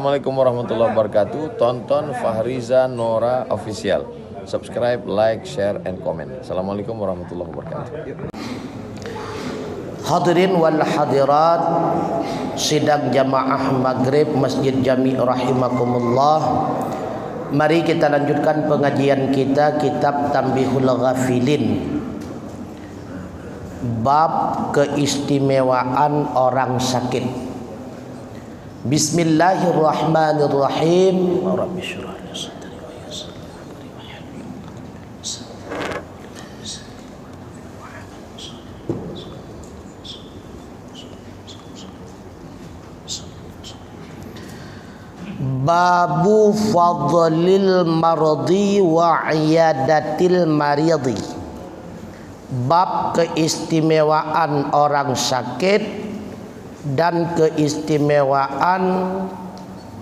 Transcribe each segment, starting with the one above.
Assalamualaikum warahmatullahi wabarakatuh. Tonton Fahriza Nora Official. Subscribe, like, share, and comment. Assalamualaikum warahmatullahi wabarakatuh. Hadirin wal hadirat, sidang jamaah maghrib Masjid Jami' rahimakumullah. Mari kita lanjutkan pengajian kita kitab Tanbihul Ghafilin, bab keistimewaan orang sakit. Bismillahirrahmanirrahim. Rabbi syrah li sadri wa yassir li amri wahlul 'uqdatam. Babu fadlil mardi wa iyadatil maridi. Bab keistimewaan orang sakit dan keistimewaan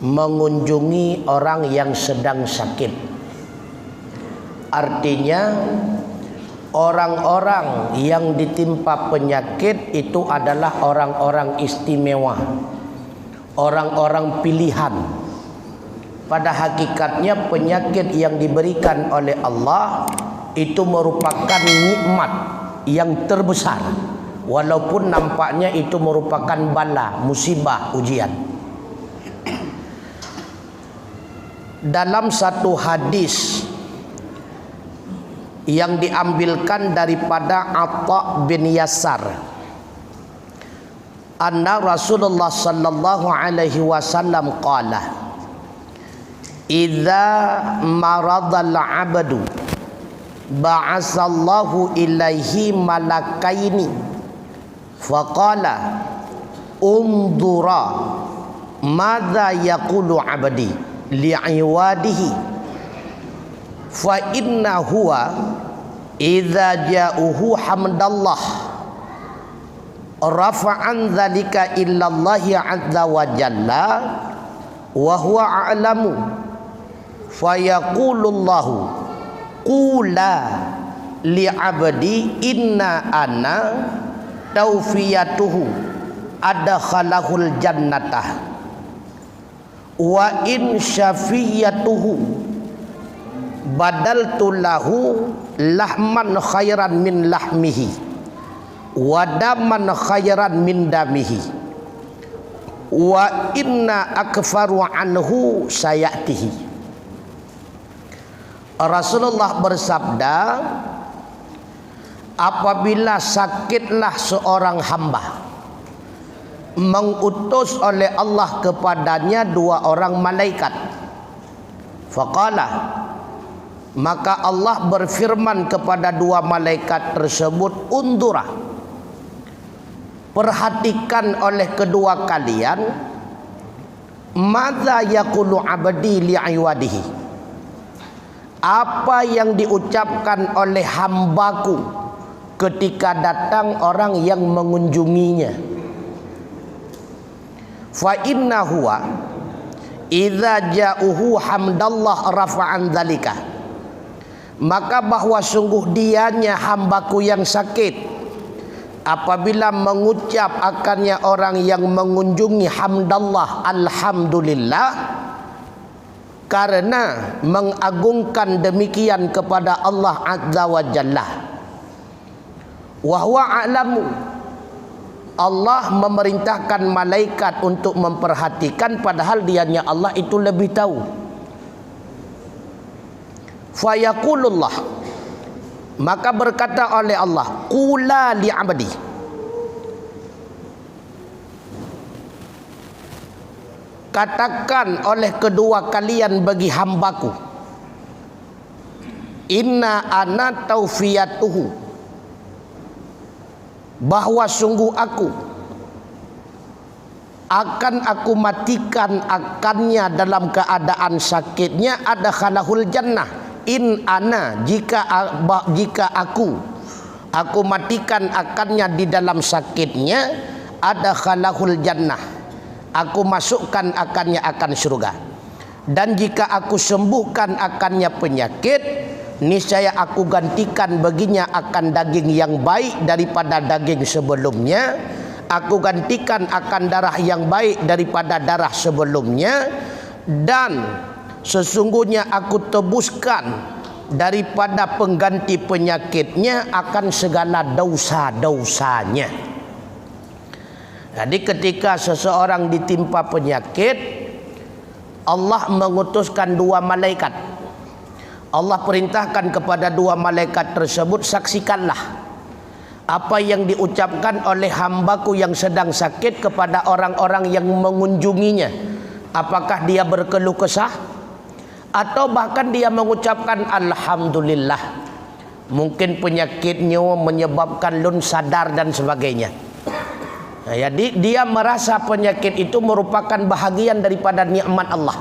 mengunjungi orang yang sedang sakit. Artinya orang-orang yang ditimpa penyakit itu adalah orang-orang istimewa, orang-orang pilihan. Pada hakikatnya penyakit yang diberikan oleh Allah itu merupakan nikmat yang terbesar, walaupun nampaknya itu merupakan bala, musibah, ujian. Dalam satu hadis yang diambilkan daripada Atha bin Yasar, anna Rasulullah sallallahu alaihi wasallam qala, idza maradal 'abdu ba'asallahu ilaihi malakaini faqala undura madza yaqulu 'abdi li'iwadihi fa inna huwa idza ja'uhu hamdallah rafa'an dzalika illallahi 'azza wa jalla wa huwa a'lamu fa yaqulullahu qula li'abdi inna ana tawfiyatuhu adkhalahul jannatah wa in syafiyatuhu badaltu lahu lahman khairan min lahmihi wa daman khairan min damihi wa inna akfaru anhu sayatihi. Rasulullah bersabda, apabila sakitlah seorang hamba, mengutus oleh Allah kepadanya dua orang malaikat. Faqala, maka Allah berfirman kepada dua malaikat tersebut, undura, perhatikan oleh kedua kalian, madza yaqulu 'abdi li'iwadihi, apa yang diucapkan oleh hambaku ketika datang orang yang mengunjunginya. Fa inna huwa idza ja'uhu hamdallah rafa'an dzalika, maka bahwa sungguh dianya hambaku yang sakit, apabila mengucap akannya orang yang mengunjungi hamdallah, alhamdulillah, karena mengagungkan demikian kepada Allah Azza wa Jalla. Wa huwa a'lamu, Allah memerintahkan malaikat untuk memperhatikan, padahal dianya Allah itu lebih tahu. Fa yaqulullah, maka berkata oleh Allah, qula li 'abdi, katakan oleh kedua kalian bagi hambaku, inna ana taufiyatuhu, bahwa sungguh aku akan aku matikan akannya dalam keadaan sakitnya, adkhalahul jannah, in ana, jika aku matikan akannya di dalam sakitnya, adkhalahul jannah, aku masukkan akannya akan surga. Dan jika aku sembuhkan akannya penyakit, niscaya aku gantikan baginya akan daging yang baik daripada daging sebelumnya, aku gantikan akan darah yang baik daripada darah sebelumnya, dan sesungguhnya aku tebuskan daripada pengganti penyakitnya akan segala dosa-dosanya. Jadi ketika seseorang ditimpa penyakit, Allah mengutuskan 2 malaikat. Allah perintahkan kepada 2 malaikat tersebut, saksikanlah apa yang diucapkan oleh hambaku yang sedang sakit kepada orang-orang yang mengunjunginya. Apakah dia berkeluh kesah atau bahkan dia mengucapkan alhamdulillah. Mungkin penyakitnya menyebabkan lun sadar dan sebagainya. Nah, jadi dia merasa penyakit itu merupakan bahagian daripada nikmat Allah.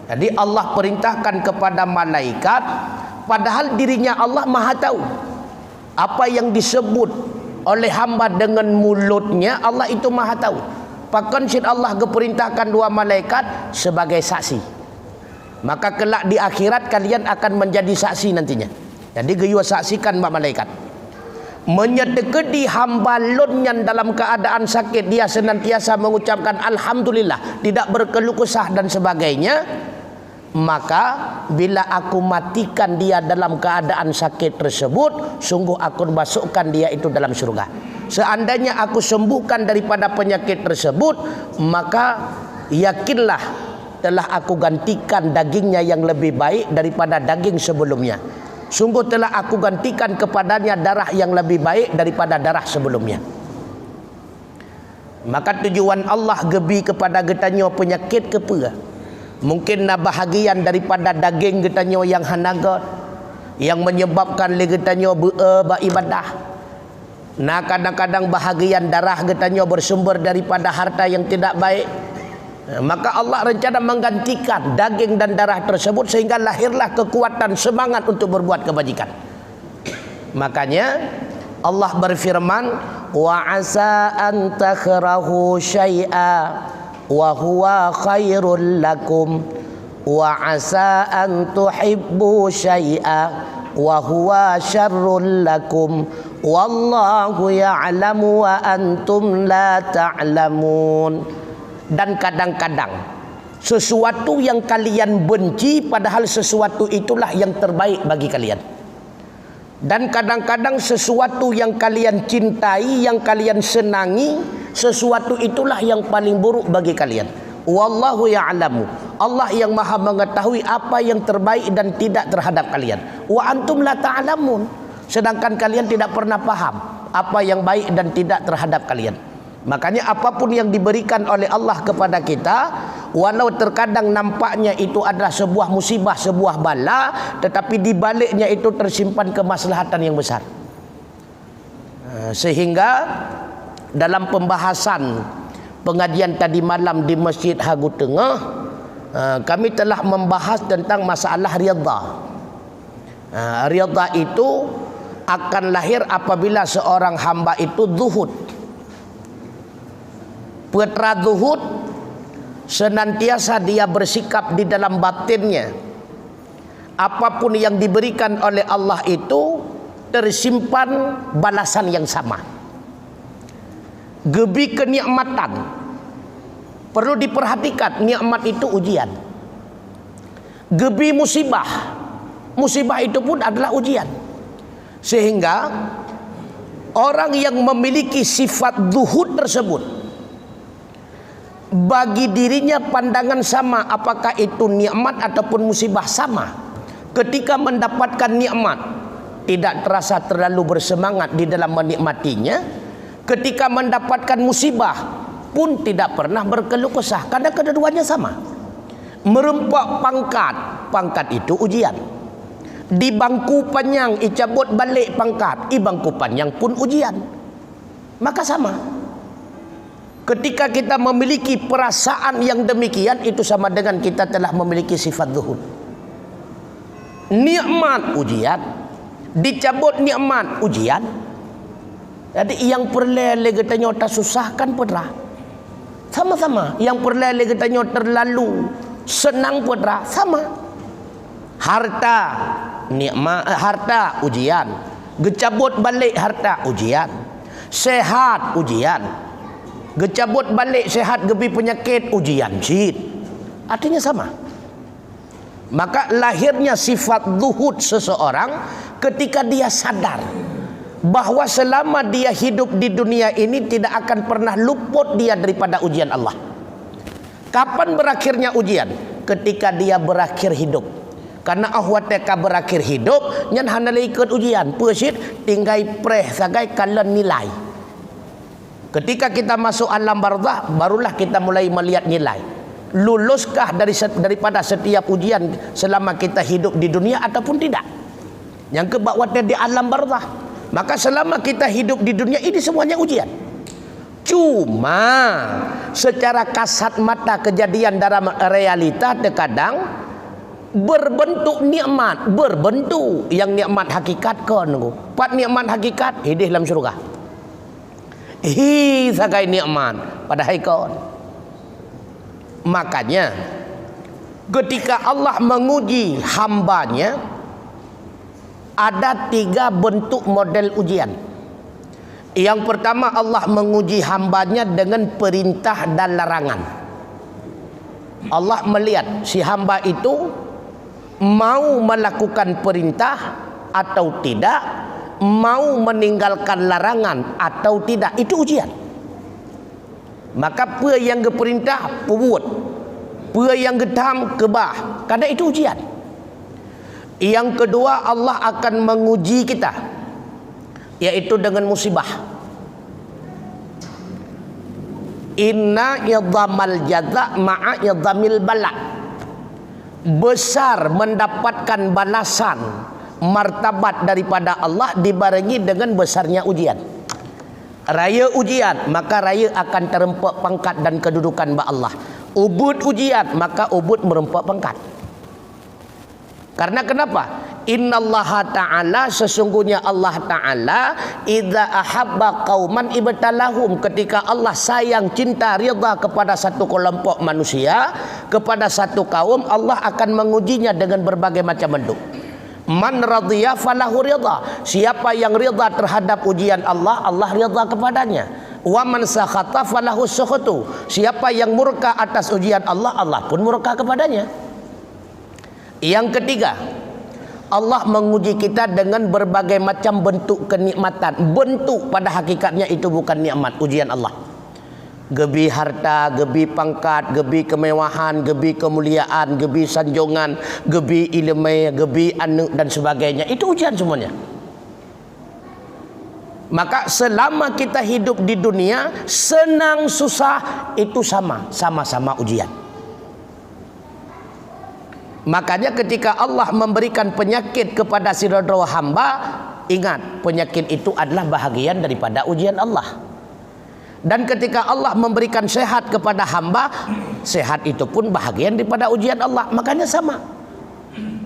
Jadi Allah perintahkan kepada malaikat, padahal dirinya Allah Maha tahu apa yang disebut oleh hamba dengan mulutnya. Allah itu Maha tahu. Bahkan Allah keperintahkan 2 malaikat sebagai saksi. Maka kelak di akhirat kalian akan menjadi saksi nantinya. Jadi geua saksikan malaikat. Menyedekedi hamba lun yang dalam keadaan sakit, dia senantiasa mengucapkan alhamdulillah, tidak berkeluh kesah dan sebagainya. Maka bila aku matikan dia dalam keadaan sakit tersebut, sungguh aku masukkan dia itu dalam surga. Seandainya aku sembuhkan daripada penyakit tersebut, maka yakinlah telah aku gantikan dagingnya yang lebih baik daripada daging sebelumnya. Sungguh telah aku gantikan kepadanya darah yang lebih baik daripada darah sebelumnya. Maka tujuan Allah gebi kepada getanyo penyakit kepa. Mungkin na bahagian daripada daging getanyo yang hanagat, yang menyebabkan le getanyo beribadah. Nah, kadang-kadang bahagian darah getanyo bersumber daripada harta yang tidak baik. Maka Allah rencana menggantikan daging dan darah tersebut sehingga lahirlah kekuatan semangat untuk berbuat kebajikan. Makanya Allah berfirman, wa asa an takrahu syai'a wa huwa khairul lakum wa asa an tuhibbu syai'a wa huwa syarrul lakum wallahu ya'lamu wa antum la ta'lamun. Dan kadang-kadang sesuatu yang kalian benci padahal sesuatu itulah yang terbaik bagi kalian. Dan kadang-kadang sesuatu yang kalian cintai, yang kalian senangi, sesuatu itulah yang paling buruk bagi kalian. Wallahu ya'lamu. Allah yang maha mengetahui apa yang terbaik dan tidak terhadap kalian. Wa antum la ta'lamun. Sedangkan kalian tidak pernah paham apa yang baik dan tidak terhadap kalian. Makanya apapun yang diberikan oleh Allah kepada kita, walau terkadang nampaknya itu adalah sebuah musibah, sebuah bala, tetapi di baliknya itu tersimpan kemaslahatan yang besar. Sehingga dalam pembahasan pengajian tadi malam di Masjid Hagu Tengah, kami telah membahas tentang masalah riyadha. Riyadha itu akan lahir apabila seorang hamba itu zuhud. Putra zuhud senantiasa dia bersikap di dalam batinnya, apapun yang diberikan oleh Allah itu tersimpan balasan yang sama. Gebi kenikmatan perlu diperhatikan, nikmat itu ujian. Gebi musibah, musibah itu pun adalah ujian. Sehingga orang yang memiliki sifat zuhud tersebut, bagi dirinya pandangan sama, apakah itu nikmat ataupun musibah sama. Ketika mendapatkan nikmat, tidak terasa terlalu bersemangat di dalam menikmatinya. Ketika mendapatkan musibah pun tidak pernah berkeluh kesah, karena kedua-duanya sama. Merempak pangkat, pangkat itu ujian. Di bangku panjang icabut balik pangkat, bangku panjang pun ujian. Maka sama. Ketika kita memiliki perasaan yang demikian, itu sama dengan kita telah memiliki sifat zuhud. Nikmat ujian, dicabut nikmat ujian. Jadi yang perlele katanya tak susahkan putra, sama-sama. Yang perlele katanya terlalu senang putra, sama. Harta nikmat, harta ujian. Gecabut balik harta ujian. Sehat ujian. Gecabut balik sehat gebi penyakit ujian syid. Artinya sama. Maka lahirnya sifat zuhud seseorang ketika dia sadar bahwa selama dia hidup di dunia ini tidak akan pernah luput dia daripada ujian Allah. Kapan berakhirnya ujian? Ketika dia berakhir hidup. Karena ahwateka berakhir hidup nyan hanalai ikut ujian persit tinggai preh sagai kalian nilai. Ketika kita masuk alam barzah barulah kita mulai melihat nilai. Luluskah daripada setiap ujian selama kita hidup di dunia ataupun tidak? Yang kebawatnya di alam barzah. Maka selama kita hidup di dunia ini semuanya ujian. Cuma secara kasat mata kejadian dalam realita terkadang berbentuk nikmat, berbentuk yang nikmat hakikat kan. Pat nikmat hakikat hidup dalam syurga. Sagai nikmat pada haikon. Makanya ketika Allah menguji hambanya ada 3 bentuk model ujian. Yang pertama Allah menguji hambanya dengan perintah dan larangan. Allah melihat si hamba itu mau melakukan perintah atau tidak, mau meninggalkan larangan atau tidak. Itu ujian. Maka apa yang keperintah buat, apa yang gedam kebah, karena itu ujian. Yang kedua Allah akan menguji kita, yaitu dengan musibah. Inna idhamal jaza ma'a idhamil bala. Besar mendapatkan balasan martabat daripada Allah dibarengi dengan besarnya ujian. Raya ujian, maka raya akan terempak pangkat dan kedudukan ba Allah. Ubud ujian, maka ubud merempak pangkat. Karena kenapa? Innallaha ta'ala, sesungguhnya Allah ta'ala idza ahabba qauman ibtalahum, ketika Allah sayang cinta ridha kepada satu kelompok manusia, kepada satu kaum, Allah akan mengujinya dengan berbagai macam bentuk. Man radhiya falahu ridha. Siapa yang ridha terhadap ujian Allah, Allah ridha kepadanya. Wa man sakhata falahu sukhatu. Siapa yang murka atas ujian Allah, Allah pun murka kepadanya. Yang ketiga, Allah menguji kita dengan berbagai macam bentuk kenikmatan. Bentuk pada hakikatnya itu bukan nikmat, ujian Allah. Gebi harta, gebi pangkat, gebi kemewahan, gebi kemuliaan, gebi sanjongan, gebi ilmu, gebi anu dan sebagainya. Itu ujian semuanya. Maka selama kita hidup di dunia, senang susah itu sama-sama ujian. Makanya ketika Allah memberikan penyakit kepada si rodro hamba, ingat penyakit itu adalah bahagian daripada ujian Allah. Dan ketika Allah memberikan sehat kepada hamba, sehat itu pun bahagian daripada ujian Allah. Makanya sama.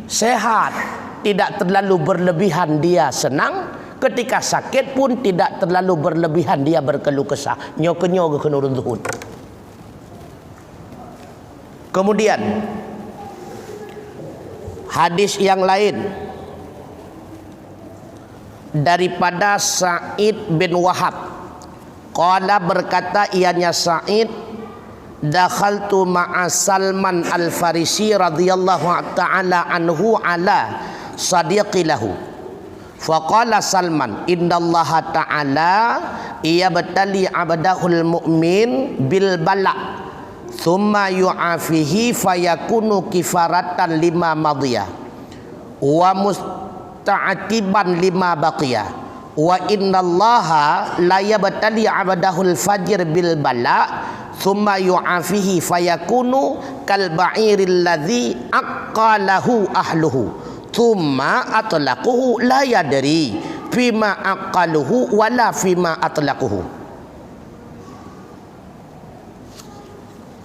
Sehat tidak terlalu berlebihan dia senang, ketika sakit pun tidak terlalu berlebihan dia berkeluh kesah. Nyokenyo ke nurun zuhud. Kemudian hadis yang lain daripada Sa'id bin Wahab. Qala, berkata ianya Sa'id, dakhaltu ma'a Salman al-Farisi radhiyallahu ta'ala anhu ala sadiqi lahu. Faqala Salman, innallaha ta'ala yabtali 'abdahul mu'min bil bala thumma yu'afihi fayakunu kifaratan lima madhiya wa musta'atiban lima baqiya. Wa innallaha la yabtali 'abdahul fajr bil bala thumma yu'afihi fayakunu kal ba'iril ladzi aqalahu ahluhu thumma atlaquhu la yadri fima aqaluhu wala fima atlaquhu.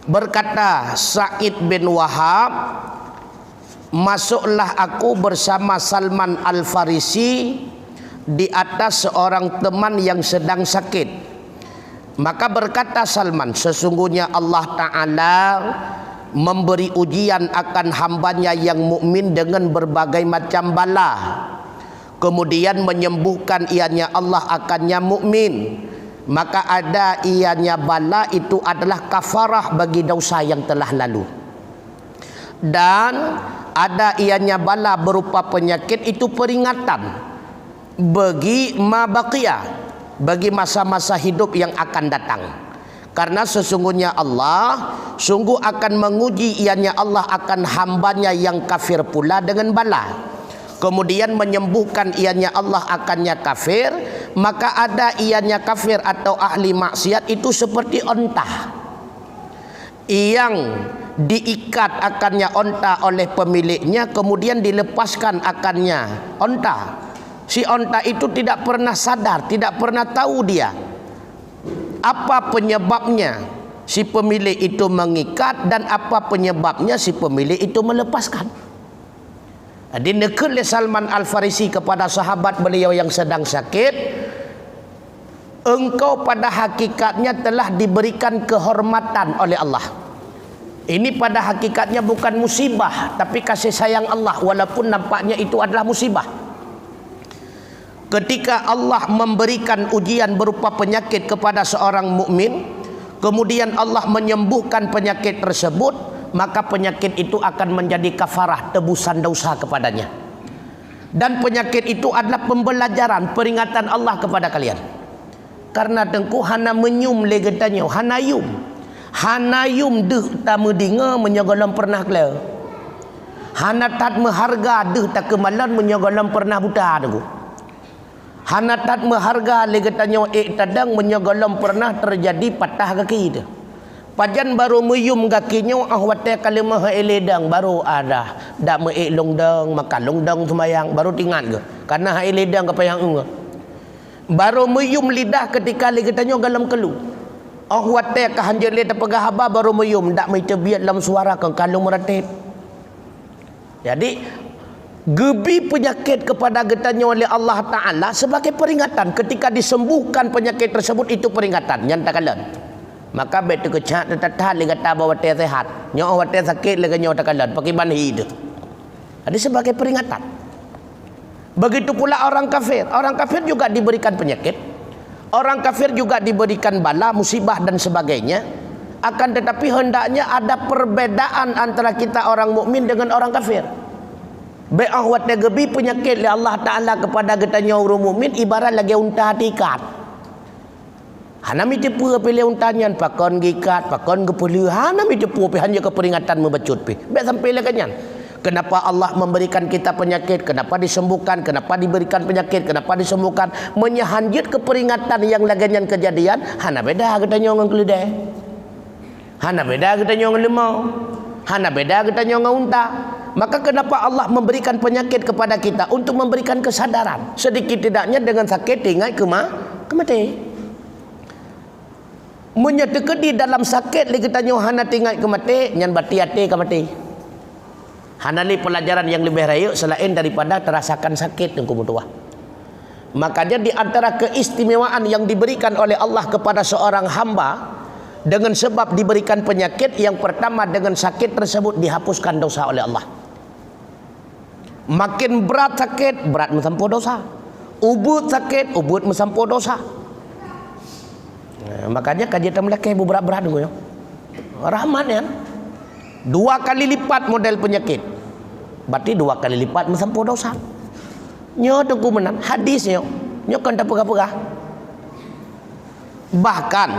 Berkata Sa'id bin Wahab, masuklah aku bersama Salman al-Farisi di atas seorang teman yang sedang sakit. Maka berkata Salman, sesungguhnya Allah Ta'ala memberi ujian akan hambanya yang mukmin dengan berbagai macam bala, kemudian menyembuhkan ianya Allah akannya mukmin. maka ada ianya bala itu adalah kafarah bagi dosa yang telah lalu. Dan ada ianya bala berupa penyakit itu peringatan bagi mabaqiyah, bagi masa-masa hidup yang akan datang. Karena sesungguhnya Allah sungguh akan menguji ianya Allah akan hambanya yang kafir pula dengan bala. Kemudian menyembuhkan ianya Allah akannya kafir, maka ada ianya kafir atau ahli maksiat itu seperti onta yang diikat akannya onta oleh pemiliknya, kemudian dilepaskan akannya onta. Si onta itu tidak pernah sadar, tidak pernah tahu dia apa penyebabnya si pemilik itu mengikat dan apa penyebabnya si pemilik itu melepaskan. Dinekut oleh Salman Al-Farisi kepada sahabat beliau yang sedang sakit, engkau pada hakikatnya telah diberikan kehormatan oleh Allah. Ini pada hakikatnya bukan musibah, tapi kasih sayang Allah, walaupun nampaknya itu adalah musibah. Ketika Allah memberikan ujian berupa penyakit kepada seorang mukmin, kemudian Allah menyembuhkan penyakit tersebut, maka penyakit itu akan menjadi kafarah, tebusan dosa kepadanya. Dan penyakit itu adalah pembelajaran, peringatan Allah kepada kalian. Karena tengku hana menyum legetanyo, hanayum. Hanayum deh tak medinga menyogolam pernah kela. Hana tat meharga deh tak kemalan menyogolam pernah buta tengku. Hana tat meharga legetanyo tadang menyogolam pernah terjadi patah kaki itu. Pajan baru meyum kakinya ahwate kalimah eledang baru ada dak meik longdang makan longdang sembayang baru tinggal ke karena eledang ke payang unga baru meyum lidah ketika legetanyo galam kelu ahwate ka hanjel le tapagah haba baru meyum dak mai terbiat dalam suara ke kalung meratip. Jadi gebi penyakit kepada getanyo oleh Allah Ta'ala sebagai peringatan. Ketika disembuhkan penyakit tersebut itu peringatan nyantakalan. Maka betu kecak tetap le kata bawa teh sehat. Nyo awat teh sakit le nyo takalan pakai ban hidup. Jadi sebagai peringatan. Begitu pula orang kafir. Orang kafir juga diberikan penyakit. Orang kafir juga diberikan bala, musibah dan sebagainya. Akan tetapi hendaknya ada perbedaan antara kita orang mukmin dengan orang kafir. Be'ahwat gebi penyakit le Allah Ta'ala kepada getanya orang mukmin ibarat lagi unta hatikat. Hanami tipu pilih untanyan pakon gikat pakon gepulu hanami tipu hanya keperingatan membecut pi be sampai lekanyan. Kenapa Allah memberikan kita penyakit, kenapa disembuhkan, kenapa diberikan penyakit, kenapa disembuhkan, menyahanjit keperingatan yang laganyan kejadian. Hana beda katanya orang keledai, hana beda katanya orang lemau, hana beda katanya orang unta. Maka kenapa Allah memberikan penyakit kepada kita untuk memberikan kesadaran sedikit tidaknya dengan sakit ingat kemati. Menyatakan di dalam sakit lagi tanya hana tinggal ke mati nyan bati ate ke mati. Hana li pelajaran yang lebih raya selain daripada terasakan sakit yang kemudian. Makanya di antara keistimewaan yang diberikan oleh Allah kepada seorang hamba dengan sebab diberikan penyakit, yang pertama dengan sakit tersebut dihapuskan dosa oleh Allah. Makin berat sakit, berat mensampo dosa. Ubud sakit, ubud mensampo dosa. Makanya kajian melekeh berat-berat dulu ya. Rahmat ya. 2 kali lipat model penyakit. Berarti 2 kali lipat mensampo dosa. Nyo tengku menan hadis nyo. Nyo kan tak pegah-pegah. Bahkan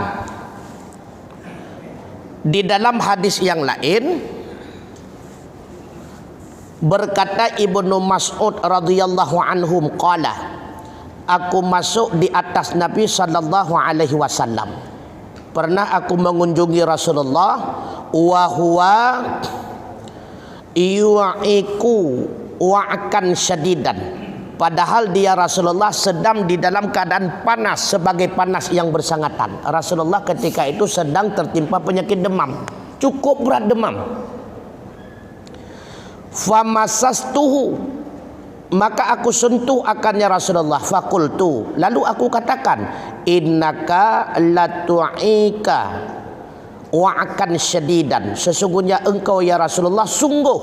di dalam hadis yang lain berkata Ibnu Mas'ud radhiyallahu anhum qala, aku masuk di atas Nabi sallallahu alaihi wasallam. Pernah aku mengunjungi Rasulullah wa huwa yu'iku wa'kan syadidan. Padahal dia Rasulullah sedang di dalam keadaan panas, sebagai panas yang bersangatan. Rasulullah ketika itu sedang tertimpa penyakit demam, cukup berat demam. Famasastuhu, maka aku sentuh akannya Rasulullah. Fakultu, lalu aku katakan, innaka latu'ika wa'kan syadidan, sesungguhnya engkau ya Rasulullah sungguh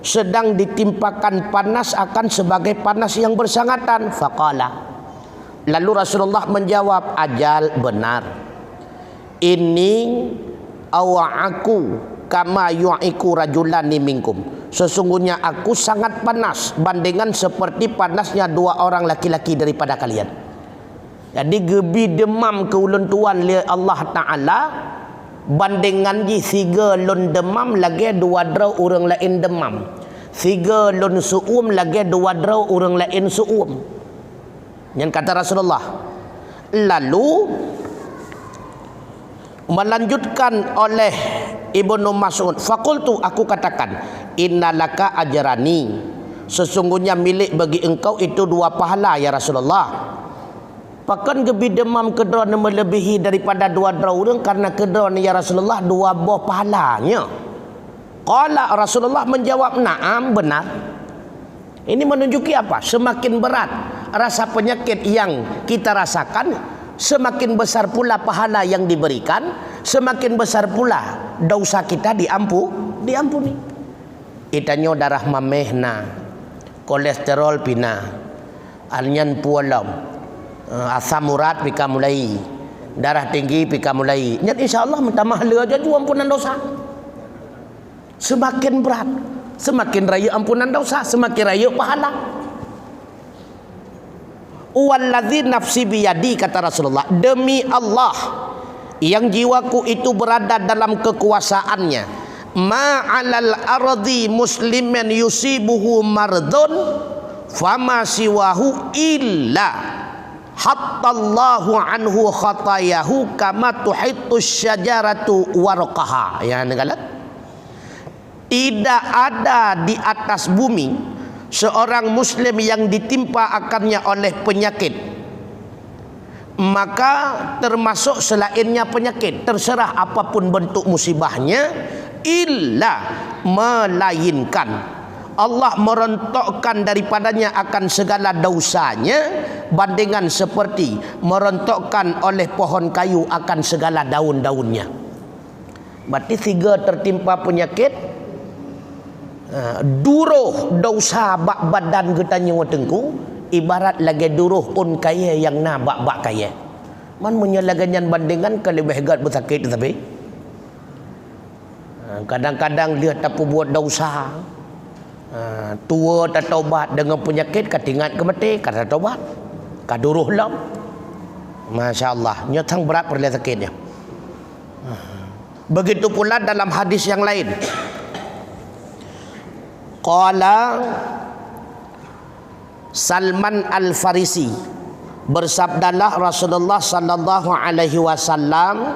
sedang ditimpakan panas akan sebagai panas yang bersangatan. Faqala, Lalu Rasulullah menjawab, ajal benar. Ini awa'aku kama yu'iku rajulani minkum. Sesungguhnya aku sangat panas bandingan seperti panasnya dua orang laki-laki daripada kalian. Jadi gebi demam ke ulun tuan li Allah Ta'ala bandingan ji siga lun demam lagi dua draw orang lain demam. Siga lun suum lagi dua draw orang lain suum. Yang kata Rasulullah. Lalu melanjutkan oleh Ibnu Mas'ud, faqultu, aku katakan, innalaka ajrani, sesungguhnya milik bagi engkau itu dua pahala ya Rasulullah. Pakan gebi demam kedron melebihi daripada dua draurung karena kedron ya Rasulullah dua buah pahalanya. Qala, Rasulullah menjawab, na'am, benar. Ini menunjuki apa? Semakin berat rasa penyakit yang kita rasakan, semakin besar pula pahala yang diberikan, semakin besar pula dosa kita diampuni. Itanyo darah mamehna, kolesterol pina, alnyan pualam, asam urat pika mulai, darah tinggi pika mulai. Nyat insyaallah minta mahal aja tu ampunan dosa. Semakin berat, semakin raya ampunan dosa, semakin raya pahala. Wallazi nafsi biyadi, kata Rasulullah, demi Allah yang jiwaku itu berada dalam kekuasaannya, ma'alal ardi musliman yusibuhu mardun fama siwahu illa hattallahu anhu khatayahu kama tuhittu syajaratu warqaha. Ya negala, tidak ada di atas bumi seorang muslim yang ditimpa akannya oleh penyakit, maka termasuk selainnya penyakit, terserah apapun bentuk musibahnya, illa melainkan Allah merontokkan daripadanya akan segala dosanya bandingan seperti merontokkan oleh pohon kayu akan segala daun-daunnya. Berarti tiga tertimpa penyakit, duruh dosa bak badan kita nyawa tengku ibarat lagi duruh un kaya yang na bak kaya. Man menyalaganyan bandingan kelebih gat bersakit tapi kadang-kadang dia tak buat dosa, tua tak taubat dengan penyakit katingat ke mati kata taubat kaduruh lam. Masya-Allah, nyatang berat perlu sakitnya. Begitu pula dalam hadis yang lain. Qala Salman Al-Farisi, bersabdalah Rasulullah sallallahu alaihi wasallam,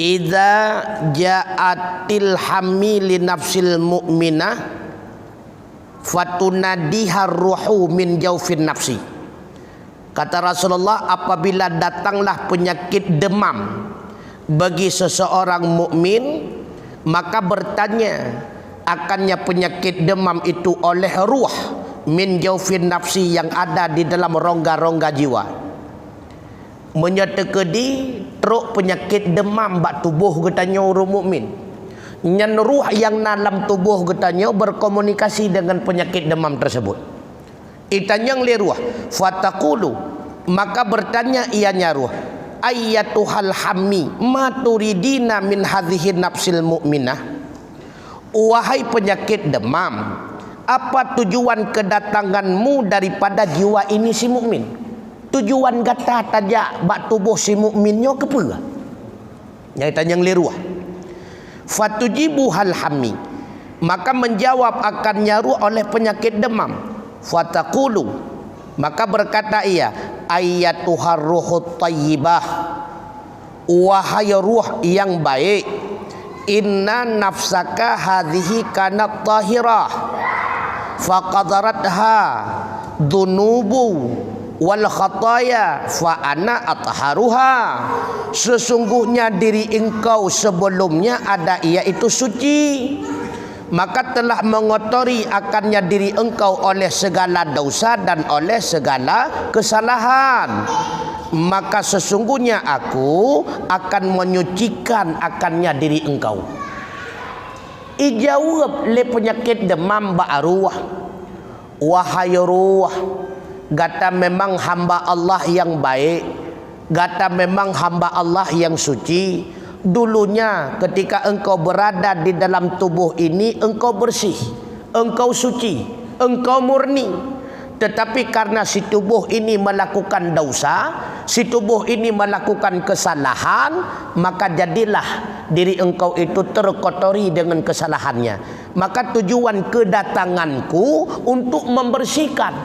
idza ja'atil hamil nafsil mu'minah fatunadiha ruhu min jaufin nafsi. Kata Rasulullah, apabila datanglah penyakit demam bagi seseorang mukmin, maka bertanya akannya penyakit demam itu oleh ruh min jaufin nafsi yang ada di dalam rongga-rongga jiwa. Menyetekedi teruk penyakit demam bak tubuh getanya orang mukmin. Nyan ruh yang dalam tubuh getanya berkomunikasi dengan penyakit demam tersebut. Itanyang li ruh fataqulu, maka bertanya ianya ruh, ayyatuhal hammi ma turidina min hadhihi nafsil mu'minah. Wahai penyakit demam, apa tujuan kedatanganmu daripada jiwa ini si mukmin? Tujuan gata tajak bak tubuh si mukminnya kepa? Yang tanya liruah. Fatujibu hal hammi, maka menjawab akan nyaru oleh penyakit demam. Fataqulu, maka berkata ia, ayyatuhar ruhut tayyibah, wahai ruh yang baik, inna nafsaka hadhihi kanat tahirah faqadaratha dunubu wal khataya fa ana atharuha. Sesungguhnya diri engkau sebelumnya ada iaitu suci, maka telah mengotori akannya diri engkau oleh segala dosa dan oleh segala kesalahan, maka sesungguhnya aku akan menyucikan akannya diri engkau. Ijawab le penyakit demam ba arwah, wahai ruh Gata memang hamba Allah yang baik, gata memang hamba Allah yang suci. Dulunya ketika engkau berada di dalam tubuh ini, engkau bersih, engkau suci, engkau murni. Tetapi karena si tubuh ini melakukan dosa, si tubuh ini melakukan kesalahan, maka jadilah diri engkau itu terkotori dengan kesalahannya. Maka tujuan kedatanganku untuk membersihkan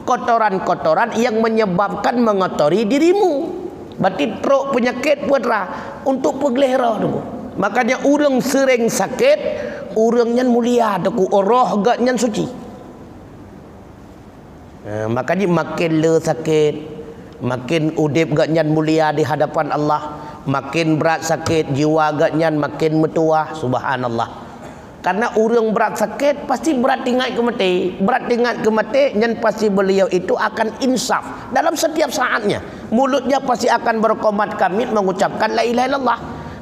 kotoran-kotoran yang menyebabkan mengotori dirimu. Berarti teruk penyakit putra untuk pelihara tu. Makanya orang sering sakit, orangnya mulia tu, roh gaknya suci. Makanya makin le sakit, makin udip gaknya mulia di hadapan Allah, makin berat sakit jiwa gaknya makin metuah. Subhanallah. Karena orang berat sakit pasti berat ingat ke mati, berat ingat ke mati, dan pasti beliau itu akan insaf dalam setiap saatnya. Mulutnya pasti akan berkomat kamit mengucapkan la ilaha illallah.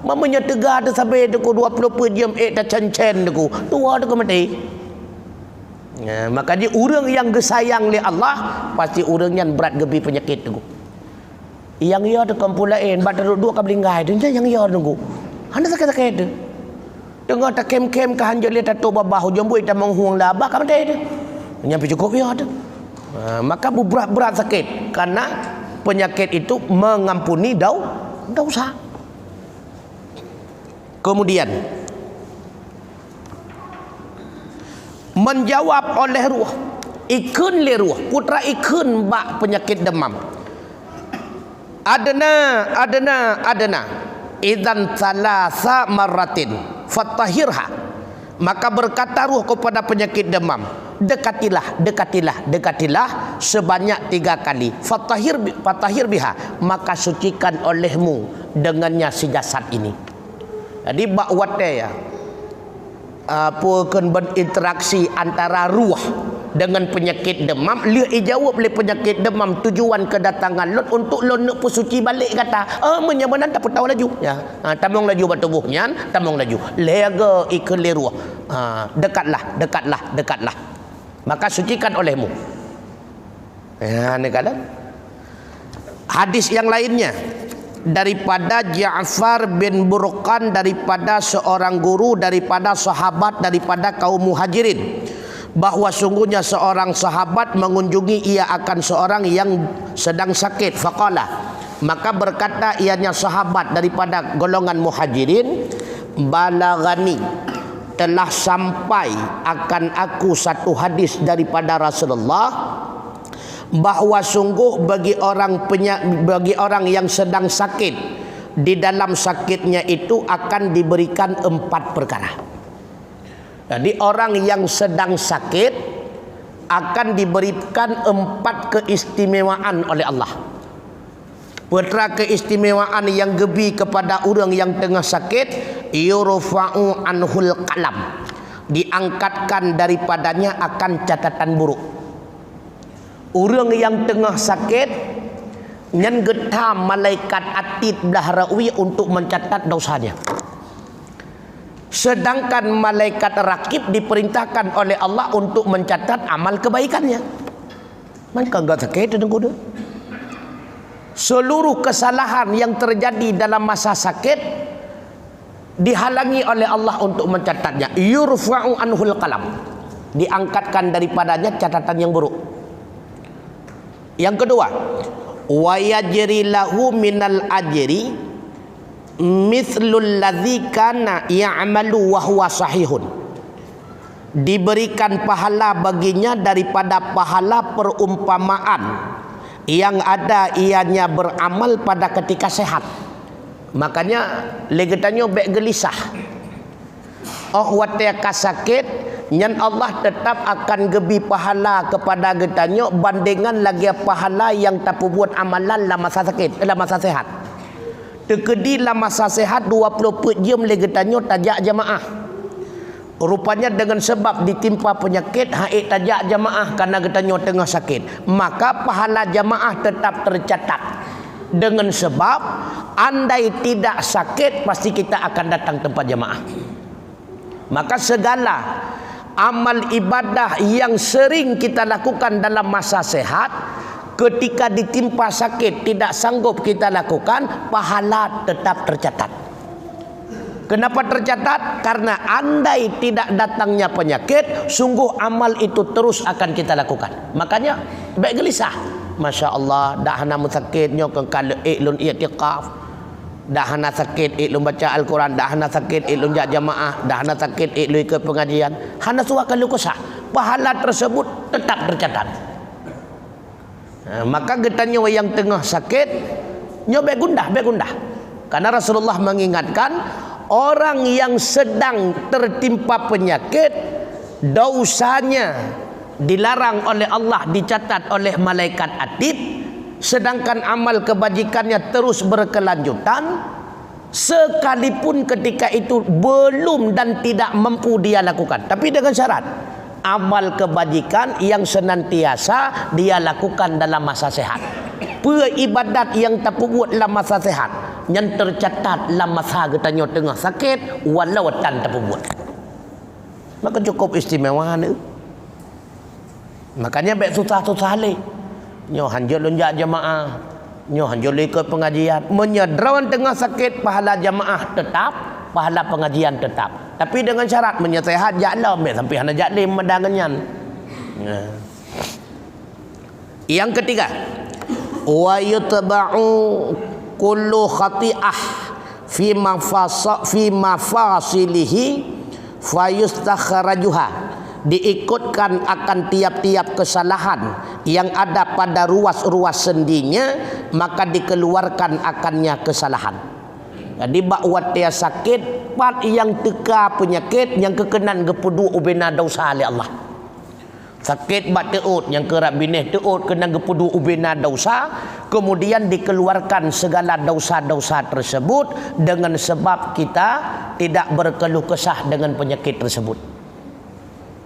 Mamanya tegah ada sampai deku 20 jam tak cencen deku. Tua deku mati. Ya, makanya orang yang gesayang oleh Allah pasti orang yang berat gebi penyakit tu. Yang ia ada kampulain, badan duduk ke belinggai tu yang ia nunggu. Anda sakit-sakit tu. Dengar tak kem-kem ke hanjur lihat tato babah jambui tak menghuang labah kan dia tu. Nyampe cukup ia tu. Maka berat-berat sakit karena penyakit itu mengampuni dosa. Kemudian menjawab oleh ruh, ikun le ruh, putra ikun bak penyakit demam. Adna idzan salasa marratin fatahirha. Maka berkata ruh kepada penyakit demam, dekatilah sebanyak 3 kali. Fatahir biha, maka sucikan olehmu dengannya si jasad ini. Jadi bak wate ya, apa kan berinteraksi antara ruh dengan penyakit demam. Dia jawab oleh penyakit demam tujuan kedatangan lot untuk lot nak pesuci balik kata menyabanan tak tahu laju ya, tamong laju bertubuhnya, tamong laju lega ikut le ruh. Dekatlah, maka sucikan olehmu. Ya, ni kata hadis yang lainnya daripada Ja'far bin Burqan, daripada seorang guru, daripada sahabat, daripada kaum muhajirin, bahwa sungguhnya seorang sahabat mengunjungi ia akan seorang yang sedang sakit. Faqala, maka berkata ianya sahabat daripada golongan muhajirin, balagani, telah sampai akan aku satu hadis daripada Rasulullah, bahwa sungguh bagi orang yang sedang sakit, di dalam sakitnya itu akan diberikan 4 perkara. Jadi orang yang sedang sakit akan diberikan 4 keistimewaan oleh Allah. Putra keistimewaan yang gebi kepada orang yang tengah sakit, yurfa'u anhul qalam, diangkatkan daripadanya akan catatan buruk. Orang yang tengah sakit nyan getah malaikat atid belahrawi untuk mencatat dosanya. Sedangkan malaikat rakib diperintahkan oleh Allah untuk mencatat amal kebaikannya. Maka enggak sakit dengan kuda. Seluruh kesalahan yang terjadi dalam masa sakit dihalangi oleh Allah untuk mencatatnya. Yurfa'u anhul qalam, diangkatkan daripadanya catatan yang buruk. Yang kedua, wa yajri lahu minal ajri mithlul ladzi kana ya'malu wa huwa sahihun. Diberikan pahala baginya daripada pahala perumpamaan yang ada ianya beramal pada ketika sehat. Makanya legetanyo bek gelisah. Oh wateka sakit, nyan Allah tetap akan gebi pahala kepada getanyo bandingan lagi pahala yang tak buat amalan dalam masa sakit, dalam masa sehat. Tekedi dalam masa sehat 24 jam lagi getanyo tajak jamaah. Rupanya dengan sebab ditimpa penyakit haid tajak jamaah karena getanyo tengah sakit, maka pahala jamaah tetap tercatat. Dengan sebab andai tidak sakit pasti kita akan datang tempat jamaah. Maka segala amal ibadah yang sering kita lakukan dalam masa sehat ketika ditimpa sakit tidak sanggup kita lakukan, pahala tetap tercatat. Kenapa tercatat? Karena andai tidak datangnya penyakit, sungguh amal itu terus akan kita lakukan. Makanya baik gelisah. Masya Allah, dah hana sakitnya kalau iklun i'tikaf, dah hana sakit iklun baca Al-Quran, dah hana sakit iklun jamaah, dah hana sakit iklun ikut pengajian, hana suah kalau kesah, pahala tersebut tetap tercatat. Maka getanya yang tengah sakit, nyoba gundah. Karena Rasulullah mengingatkan, orang yang sedang tertimpa penyakit, dosanya dilarang oleh Allah, dicatat oleh malaikat atid, sedangkan amal kebajikannya terus berkelanjutan, sekalipun ketika itu belum dan tidak mampu dia lakukan. Tapi dengan syarat, amal kebajikan yang senantiasa dia lakukan dalam masa sehat. Ibadat yang tak buat dalam masa sehat, yang tercatat dalam masa getanya tengah sakit, walau tan tak buat. Maka cukup istimewa ni. Makanya baik susah-susah le. Nyo hanjur lunjak jemaah, nyo hanjur ikut pengajian. Menyederawan tengah sakit, pahala jemaah tetap, pahala pengajian tetap. Tapi dengan syarat menyehat jaklah sampai hana jaklim medangannya. Yang ketiga, wa yutba'u kullu khati'ah fi mafasilihi fayustakhrajuha, diikutkan akan tiap-tiap kesalahan yang ada pada ruas-ruas sendinya, maka dikeluarkan akannya kesalahan. Jadi bakwat dia sakit, pat yang teka penyakit yang kekenan gepudu ubena dosa oleh Allah. Sakit bat teut yang kerap binih teut kena gepudu ubena dosa, kemudian dikeluarkan segala dosa-dosa tersebut dengan sebab kita tidak berkeluh kesah dengan penyakit tersebut.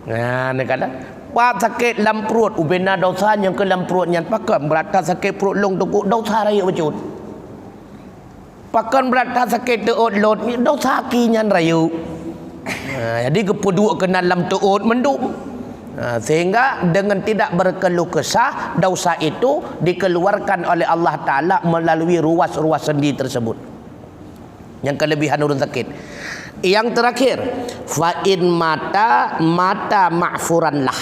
Nah, ni kata pat sakit dalam perut ubena dosa yang ke dalam perut yang pakan berata sakit perut long tukuk dosa raya wujud. Pakan berata sakit teut lot ni dosa kinya rayu. Jadi gepudu kena dalam teut mendum. Sehingga dengan tidak berkeluh kesah, dosa itu dikeluarkan oleh Allah Ta'ala melalui ruas-ruas sendi tersebut. Yang kelebihan urun sakit. Yang terakhir, fa'in mata ma'furanlah,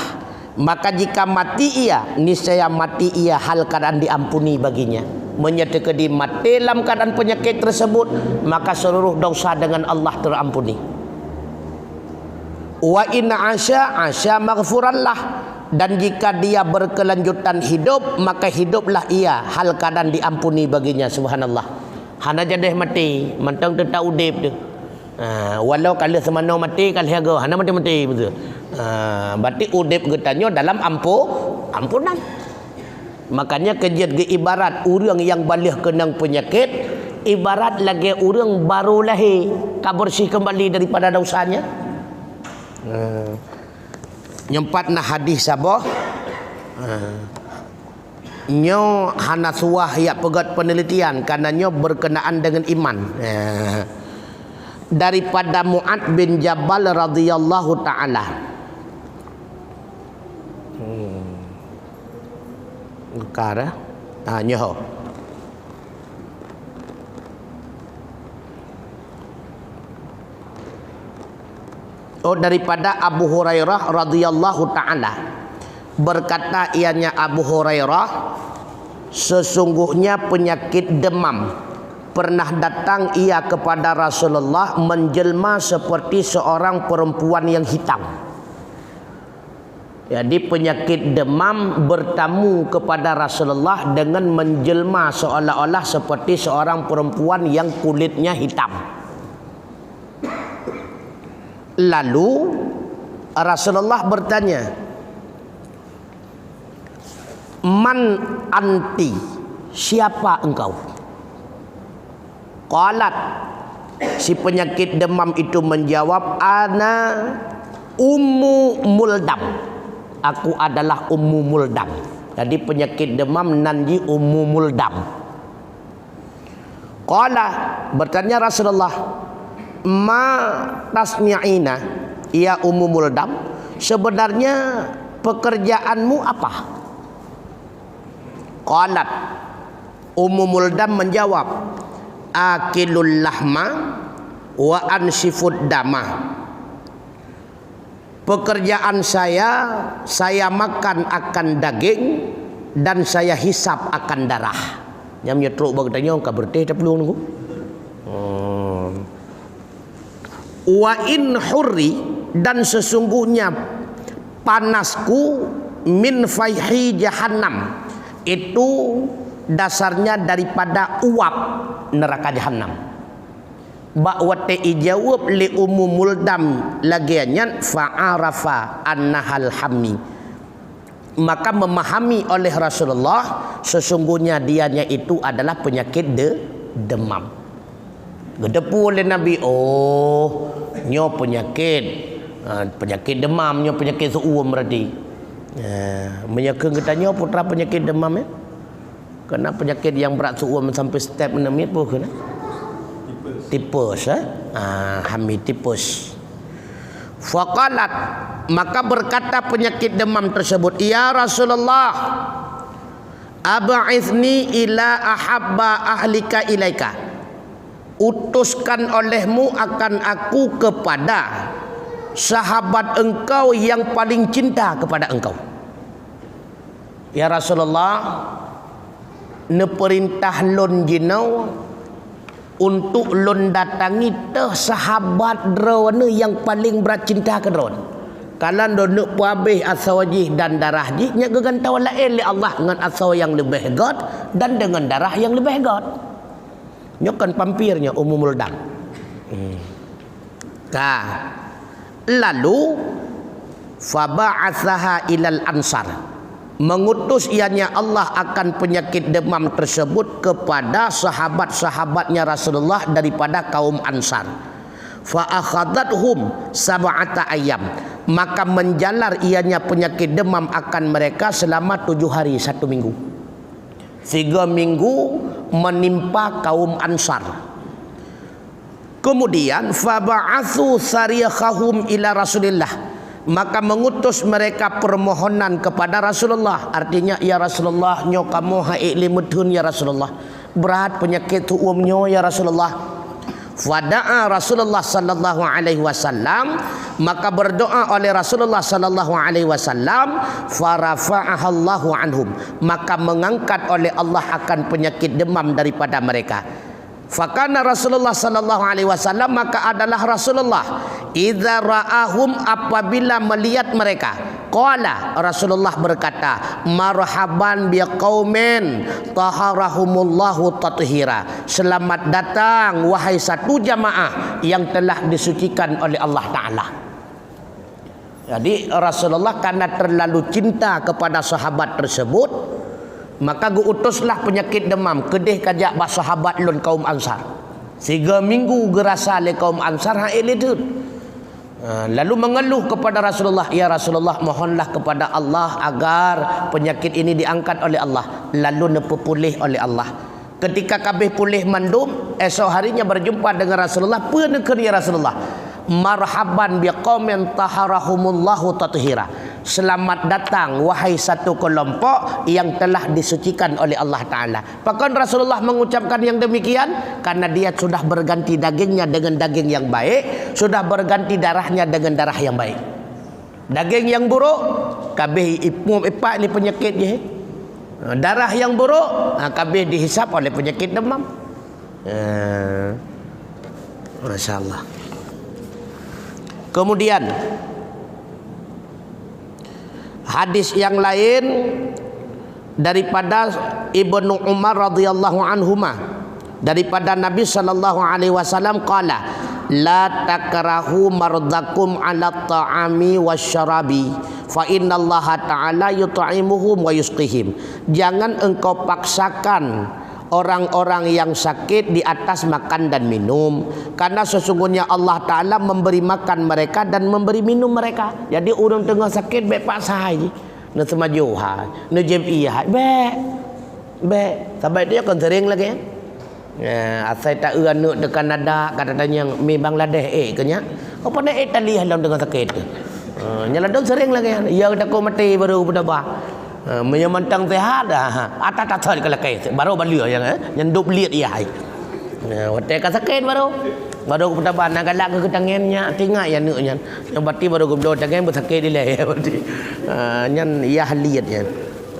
maka jika mati ia, niscaya mati ia hal keadaan diampuni baginya. Menyatakan di mati dalam keadaan penyakit tersebut, maka seluruh dosa dengan Allah terampuni. Wa in asya maghfuranlah, dan jika dia berkelanjutan hidup, maka hiduplah ia hal keadaan diampuni baginya. Subhanallah. Hana jadeh mati, mantang tetap udip tu. Walau kalau semana mati, kalau haga hana mati betul. Berarti udip getanya dalam ampunan. Makanya kejut ke ibarat orang yang balik kenang penyakit, ibarat lagi orang baru lahir, tak bersih kembali daripada dosanya. Nyempat na hadis sabah nyo hana suah ya pegat penelitian karenanya berkenaan dengan iman. Daripada Mu'ad bin Jabal radhiyallahu taala. Kara nyo daripada Abu Hurairah radhiyallahu taala, berkata ianya Abu Hurairah, sesungguhnya penyakit demam pernah datang ia kepada Rasulullah menjelma seperti seorang perempuan yang hitam. Jadi penyakit demam bertamu kepada Rasulullah dengan menjelma seolah-olah seperti seorang perempuan yang kulitnya hitam. Lalu Rasulullah bertanya, man anti, siapa engkau? Qalat, si penyakit demam itu menjawab, ana Ummu Muldam, aku adalah Ummu Muldam. Jadi penyakit demam nanji Ummu Muldam. Qala, bertanya Rasulullah, ma tasmi'ina ya Ummu Muldam, sebenarnya pekerjaanmu apa? Qalat, Ummu Muldam menjawab, akilul lahma wa ansifud dama. Pekerjaan saya makan akan daging dan saya hisap akan darah. Yang menyetruk bertanya, kau berteh tak perlu nunggu. Wa in hurri, dan sesungguhnya panasku min faihi jahannam, itu dasarnya daripada uap neraka jahannam. Ba'wate ijawab li Ummu Muldam lagiannya fa'arafa annahal hammi, maka memahami oleh Rasulullah sesungguhnya dianya itu adalah penyakit demam. Gedepu oleh Nabi, oh nyo penyakit demam, nyo penyakit suum berarti. Menyakeng katanya putra penyakit demam ya. Kena penyakit yang berat suum sampai step 6 menit pun kena. Tipus hamil tipus. Faqalat, maka berkata penyakit demam tersebut, ya Rasulullah, ab'ithni ila ahabba ahlika ilaika, utuskan olehmu akan aku kepada sahabat engkau yang paling cinta kepada engkau. Ya Rasulullah, ne perintah lon jinau untuk lon datangi teh sahabat drone yang paling berat cinta ke drone. Kalau ndok puabih asawajih dan darah ji nya gegantau lain li Allah dengan asaw yang lebih god dan dengan darah yang lebih god. Nyokan pampirnya Ummu Muldam. Lalu faba'atsaha ilal ansar, mengutus ianya Allah akan penyakit demam tersebut kepada sahabat-sahabatnya Rasulullah daripada kaum Ansar. Fa akhadathum sab'ata ayyam, maka menjalar ianya penyakit demam akan mereka selama 7 hari 1 minggu. 3 minggu menimpa kaum Ansar. Kemudian faba'atsu sariyahum ila Rasulillah, maka mengutus mereka permohonan kepada Rasulullah. Artinya, ya Rasulullah, nyo kamu haik limutun ya Rasulullah, berat penyakit tuumnyo ya Rasulullah. Fada'a Rasulullah sallallahu alaihi wasallam, maka berdoa oleh Rasulullah sallallahu alaihi wasallam, farafa'ahallahu anhum, maka mengangkat oleh Allah akan penyakit demam daripada mereka. Fakana Rasulullah sallallahu alaihi wasallam, maka adalah Rasulullah idza ra'ahum, apabila melihat mereka, qala, Rasulullah berkata, marhaban biqaumin taharahumullahu tathira, selamat datang wahai satu jamaah yang telah disucikan oleh Allah taala. Jadi Rasulullah karena terlalu cinta kepada sahabat tersebut, maka guutuslah penyakit demam kedih kajak bah sahabat lun kaum Ansar. 3 minggu gerasa le kaum Ansar itu. Lalu mengeluh kepada Rasulullah, ya Rasulullah, mohonlah kepada Allah agar penyakit ini diangkat oleh Allah. Lalu nepulih oleh Allah. Ketika kabeh pulih mandum, esok harinya berjumpa dengan Rasulullah, penekan ya Rasulullah, marhaban biqaumin taharahumullahu tathira, selamat datang wahai satu kelompok yang telah disucikan oleh Allah Ta'ala. Bahkan Rasulullah mengucapkan yang demikian karena dia sudah berganti dagingnya dengan daging yang baik, sudah berganti darahnya dengan darah yang baik. Daging yang buruk kabeh ipak ni penyakit je. Darah yang buruk kabeh dihisap oleh penyakit demam. Masya-Allah. Kemudian hadis yang lain daripada Ibnu Umar radhiyallahu anhuma, daripada Nabi sallallahu alaihi wasallam, qala la takrahu mardakum ala ta'ami wasyarabi fa innallaha ta'ala yut'imuhum wa yusqihim. Jangan engkau paksakan orang-orang yang sakit di atas makan dan minum, karena sesungguhnya Allah Ta'ala memberi makan mereka dan memberi minum mereka. Jadi orang tengah sakit baik paksa je nak semaju ha, nak jem'i ha, baik sampai dia kan sering lagi asal tak nak dekat nada katanya mi Bangladesh kenya apa nak Italia dalam tengah sakit nyala dong sering lagi ya tak ko mati baru berubah menyemantang sehat atat kalau kai baru balia yang duk liat ia hai hotel ka sakit baru ketaban nak galak ke tangannya tinggal ya nuknya yang berarti baru gumdo tangan bersakit dia berarti nyan ia liat ya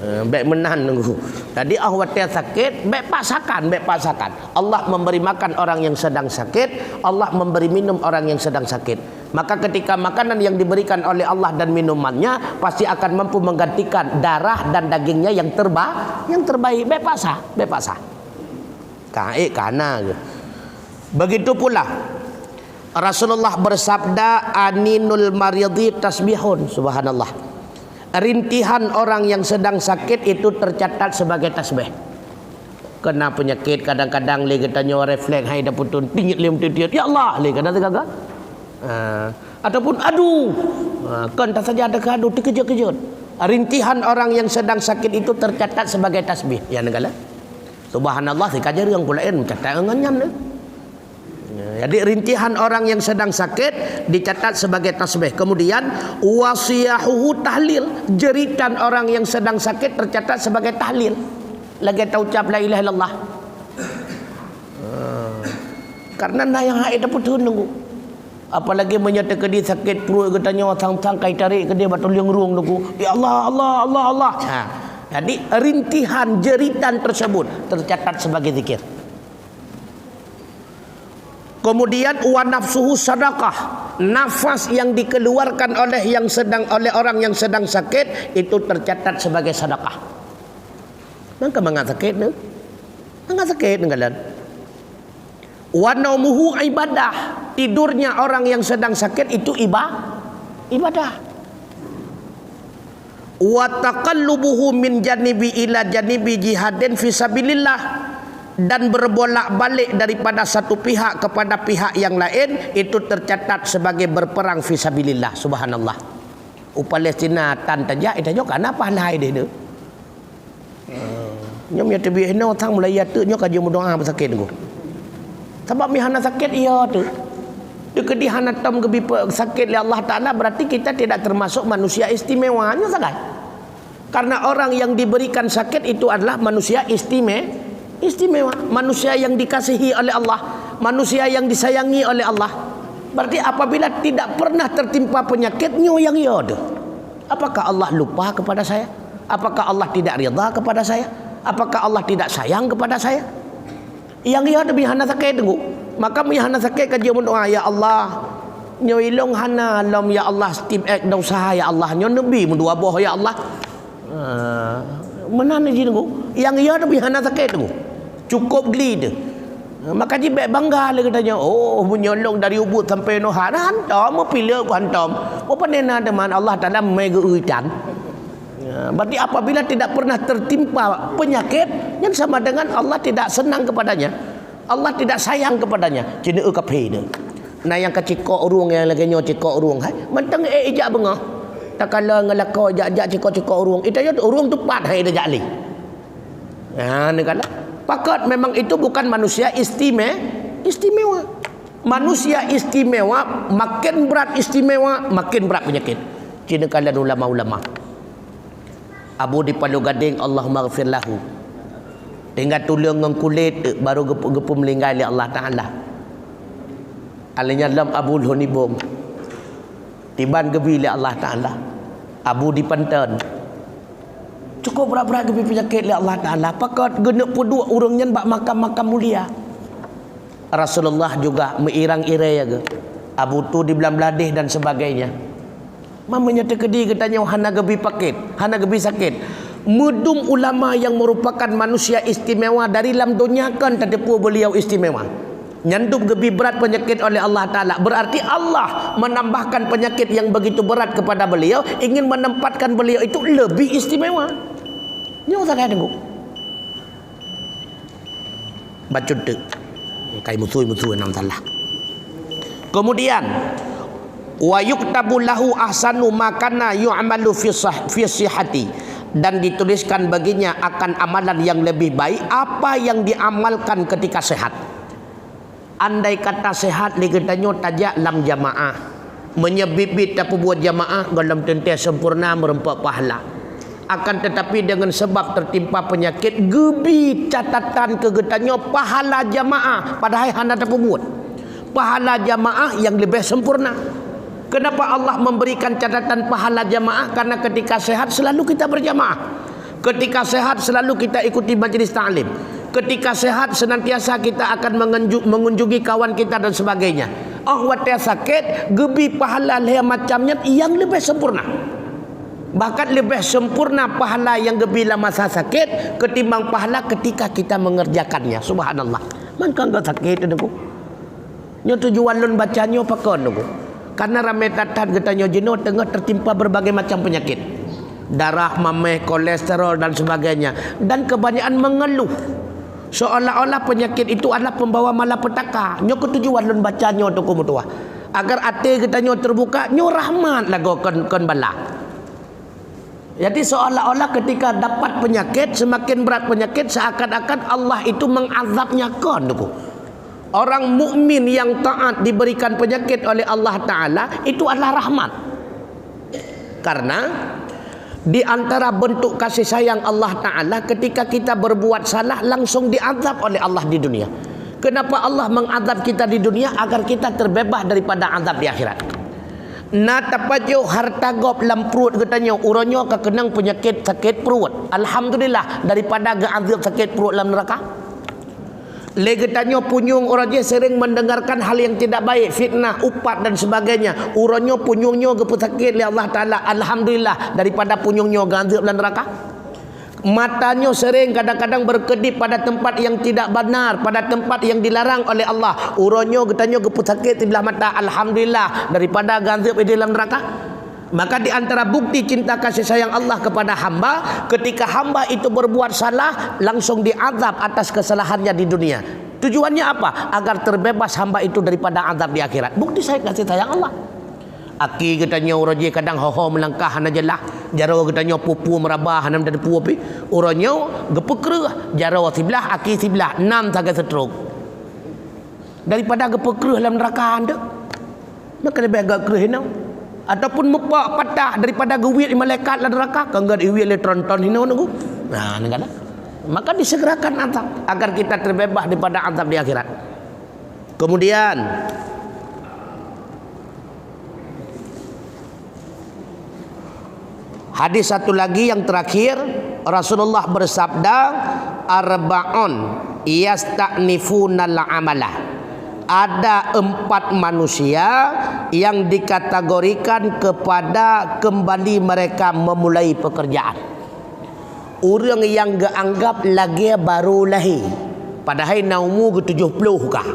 baik menahan nunggu tadi hotel sakit baik pasakan Allah memberi makan orang yang sedang sakit, Allah memberi minum orang yang sedang sakit. Maka ketika makanan yang diberikan oleh Allah dan minumannya pasti akan mampu menggantikan darah dan dagingnya yang terbaik. Baik pasah. Kana. Begitu pula Rasulullah bersabda, aninul maridhi tasbihun. Subhanallah. Rintihan orang yang sedang sakit itu tercatat sebagai tasbih. Kena penyakit kadang-kadang le katanya refleks hai dah putun tingit lem titit ya Allah le kadang tegak ataupun aduh kan tak saja ada kadu terkejut-kejut. Rintihan orang yang sedang sakit itu tercatat sebagai tasbih ya negala. Subhanallah sekajar yang pulain catat nganyan. Jadi rintihan orang yang sedang sakit dicatat sebagai tasbih. Kemudian wasiyahu tahlil, jeritan orang yang sedang sakit tercatat sebagai tahlil. Lagi tak ucap la ilaha illallah. Karena nak yang haid dapat nunggu. Apalagi menyatakan dia sakit perut katanya sang-sang kai tarik ke dia batul yang ruang nunggu. Ya Allah Allah Allah Allah. Jadi rintihan jeritan tersebut tercatat sebagai zikir. Kemudian wa nafsuhu sedekah, nafas yang dikeluarkan oleh orang yang sedang sakit itu tercatat sebagai sedekah. Maka mengat sakit ne? Mengat sakit nenggalan. Wa naumuhu ibadah, tidurnya orang yang sedang sakit itu ibadah. Wa taqallubuhu min janibi ila janibi jihadin fi sabilillah, dan berbolak-balik daripada satu pihak kepada pihak yang lain itu tercatat sebagai berperang fi sabilillah. Subhanallah. Palestina tan tajak itu kana pahalai dia tu. Nyom ya tebi hena tang mulai ya tu nyo kaji doa sakit tu. Sebab mi hana sakit ia tu. Dia ke hana tam gebi sakit li Allah Taala berarti kita tidak termasuk manusia istimewanya sangat. Karena orang yang diberikan sakit itu adalah manusia istimewa, manusia yang dikasihi oleh Allah, manusia yang disayangi oleh Allah. Berarti apabila tidak pernah tertimpa penyakit yang ia ada, apakah Allah lupa kepada saya? Apakah Allah tidak ridha kepada saya? Apakah Allah tidak sayang kepada saya? Yang ia ada bihana sakit tunggu. Maka bihana sakit kaji berdoa, ya Allah, nyo ilong hana lam ya Allah stip ek dau saha ya Allah, nyo nabi mendua boh ya Allah. Mana ni tunggu? Yang ia ada bihana sakit tunggu. Cukup geli dia. Maka dia baik bangga dia katanya, oh menyolong dari Ubud sampai Noha, hantam pilih aku hantam. Apa ni ada man Allah Taala mega uitan. Berarti apabila tidak pernah tertimpa penyakit yang sama dengan Allah tidak senang kepadanya, Allah tidak sayang kepadanya. Cina kape dia. Nah yang kecikok urung yang lagi nyo cikok urung, hai mentang ijak bengah. Tak kala ngelako jak cikok urung. Itu ya urung tu pat hai dia jali. Ni kala pakat memang itu bukan manusia istimewa. Manusia istimewa makin berat istimewa makin berat penyakit. Cina kala ulama-ulama. Abu di Palu Gading, Allahumma ghafir lahu. Tinggal tulang dengan kulit baru gepu melinggai oleh Allah Taala. Alanya dalam Abu Hunibung. Tiban gebi oleh Allah Taala. Abu di Pantan. Cukup berat-berat gebi penyakit oleh Allah Taala. Pakat genep puduk urangnya bak makam-makam mulia. Rasulullah juga meirang-irai ke. Abu tu di belah-beladih dan sebagainya. Mamanya terkedi katanya hana gebi pakit, hana gebi sakit. Mudum ulama yang merupakan manusia istimewa dari dalam dunia kan terdepu beliau istimewa. Nyandup gebi berat penyakit oleh Allah Taala. Berarti Allah menambahkan penyakit yang begitu berat kepada beliau, ingin menempatkan beliau itu lebih istimewa. Ni usah kaya tengok. Bacut tu. Kai musuh-musuh enam salah. Kemudian wa yuktabu lahu ahsanu makana yu'malu fi sihhati, dan dituliskan baginya akan amalan yang lebih baik apa yang diamalkan ketika sehat. Andai kata sehat ligetanyo tajak lam jamaah, menyebibit apa buat jamaah dalam tentia sempurna merempak pahala. akan tetapi dengan sebab tertimpa penyakit gebi catatan kegetannya pahala jamaah padahal hana tak buat pahala jamaah yang lebih sempurna. Kenapa Allah memberikan catatan pahala jamaah? Karena ketika sehat selalu kita berjamaah, ketika sehat selalu kita ikuti majlis ta'lim, ketika sehat senantiasa kita akan mengunjungi kawan kita dan sebagainya. Waktu sakit gebi pahala macamnya yang lebih sempurna. Bahkan lebih sempurna pahala yang gebila masa sakit ketimbang pahala ketika kita mengerjakannya. Subhanallah. Maka enggak sakit itu. Nyo tujuan lun bacanya pakon itu. Karena ramai tatan getanya jenuh tengah tertimpa berbagai macam penyakit. Darah, mameh, kolesterol dan sebagainya. Dan kebanyakan mengeluh. Seolah-olah penyakit itu adalah pembawa malapetaka. Nyo ketujuan lun bacanya tu kumutua. Agar hati getanya terbuka, nyo rahmat lagu kon bala. Jadi seolah-olah ketika dapat penyakit, semakin berat penyakit, seakan-akan Allah itu mengazabnya kon. Orang mukmin yang taat diberikan penyakit oleh Allah Ta'ala itu adalah rahmat. Karena di antara bentuk kasih sayang Allah Ta'ala ketika kita berbuat salah langsung diazab oleh Allah di dunia. Kenapa Allah mengazab kita di dunia? Agar kita terbebas daripada azab di akhirat. Na tapajo harta gop lam perut katanya uronyo kekenang penyakit sakit perut. Alhamdulillah daripada geazab sakit perut dalam neraka. Legetanyo punyung orang je sering mendengarkan hal yang tidak baik, fitnah, upat dan sebagainya. Uronyo punyungnya gepu sakit oleh Allah Taala. Alhamdulillah daripada punyungnya geazab dalam neraka. Matanya sering kadang-kadang berkedip pada tempat yang tidak benar, pada tempat yang dilarang oleh Allah. Uronyo getanya geput sakit di belah mata. Alhamdulillah daripada gazab di dalam neraka. Maka di antara bukti cinta kasih sayang Allah kepada hamba, ketika hamba itu berbuat salah langsung diazab atas kesalahannya di dunia. Tujuannya apa? Agar terbebas hamba itu daripada azab di akhirat. Bukti saya kasih sayang Allah. Aki katanya orang je kadang hoho melangkah hana jelah. Jaro katanya pupu merabah hana menjadi pupu api. Orangnya gepekruh. Jaro sebelah, aki sebelah. 6 saga setruk. Daripada gepekruh dalam neraka anda. Maka lebih agak keruh hinau. Ataupun mepak patah daripada gewit malaikat dalam neraka. Kanggat iwit le tronton hinau nunggu. Nah, negara. Maka disegerakan azab agar kita terbebas daripada azab di akhirat. Kemudian hadis satu lagi yang terakhir, Rasulullah bersabda, arba'un yasta'nifunal amalah. Ada 4 manusia yang dikategorikan kepada kembali mereka memulai pekerjaan. Orang yang dianggap lagi baru lahir, padahal naumu ke 70 kah?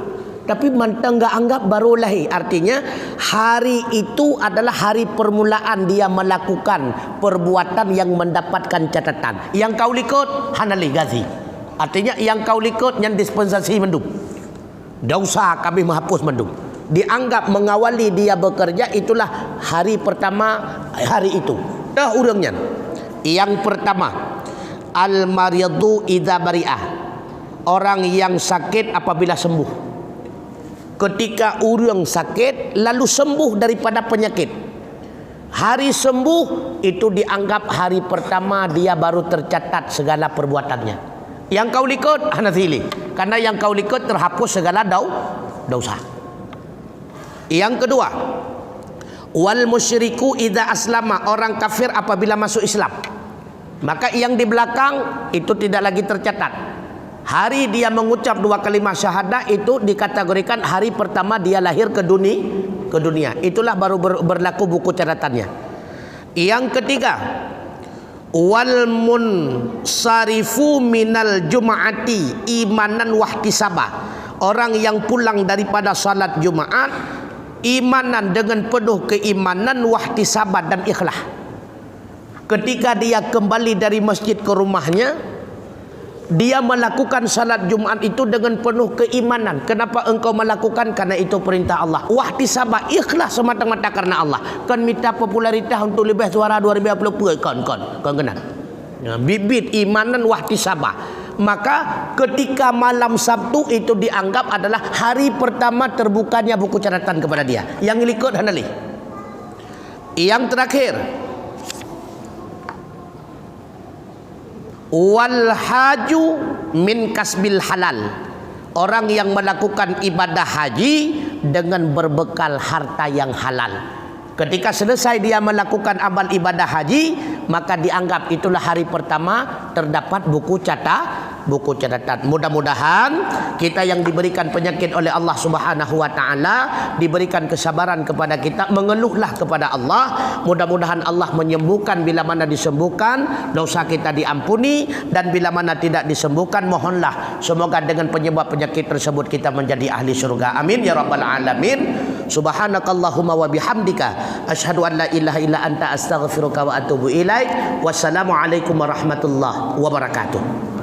Tapi mantang enggak anggap baru lahir. Artinya hari itu adalah hari permulaan dia melakukan perbuatan yang mendapatkan catatan. Yang kau likut hanali gazi. Artinya yang kau likut yang dispensasi mendung. Dausa kami menghapus mendung. Dianggap mengawali dia bekerja itulah hari pertama hari itu. Dah urangnya. Yang pertama, al-mariyadu idza bari'ah. Orang yang sakit apabila sembuh. Ketika orang sakit lalu sembuh daripada penyakit, hari sembuh itu dianggap hari pertama dia baru tercatat segala perbuatannya. Yang kau likut hanazili, karena yang kau likut terhapus segala dosa. Yang kedua, wal musyriku idza aslama. Orang kafir apabila masuk Islam, maka yang di belakang itu tidak lagi tercatat. Hari dia mengucap 2 kalimat syahadah itu dikategorikan hari pertama dia lahir ke dunia. Itulah baru berlaku buku catatannya. Yang ketiga, wal munsarifu minal jum'ati imanan wahtisabah. Orang yang pulang daripada salat Jumaat imanan dengan penuh keimanan wahtisabah dan ikhlas. Ketika dia kembali dari masjid ke rumahnya, dia melakukan salat Jumat itu dengan penuh keimanan. Kenapa engkau melakukan? Karena itu perintah Allah. Wahtisabah, ikhlas semata-mata karena Allah. Kan minta popularitas untuk lebih suara 2020 kan kenal. Bibit imanan wahtisabah. Maka ketika malam Sabtu itu dianggap adalah hari pertama terbukanya buku catatan kepada dia. Yang ikut hanali. Yang terakhir, Wal haju min kasbil halal. Orang yang melakukan ibadah haji dengan berbekal harta yang halal. Ketika selesai dia melakukan amal ibadah haji, maka dianggap itulah hari pertama terdapat buku catatan. Mudah-mudahan kita yang diberikan penyakit oleh Allah Subhanahu wa taala diberikan kesabaran kepada kita, mengeluhlah kepada Allah. Mudah-mudahan Allah menyembuhkan bila mana disembuhkan, dosa kita diampuni, dan bila mana tidak disembuhkan, mohonlah semoga dengan penyebab penyakit tersebut kita menjadi ahli surga. Amin ya rabbal alamin. Subhanakallahumma wa bihamdika asyhadu an la ilaha illa anta astaghfiruka wa atubu ilaik. Wassalamualaikum warahmatullahi wabarakatuh.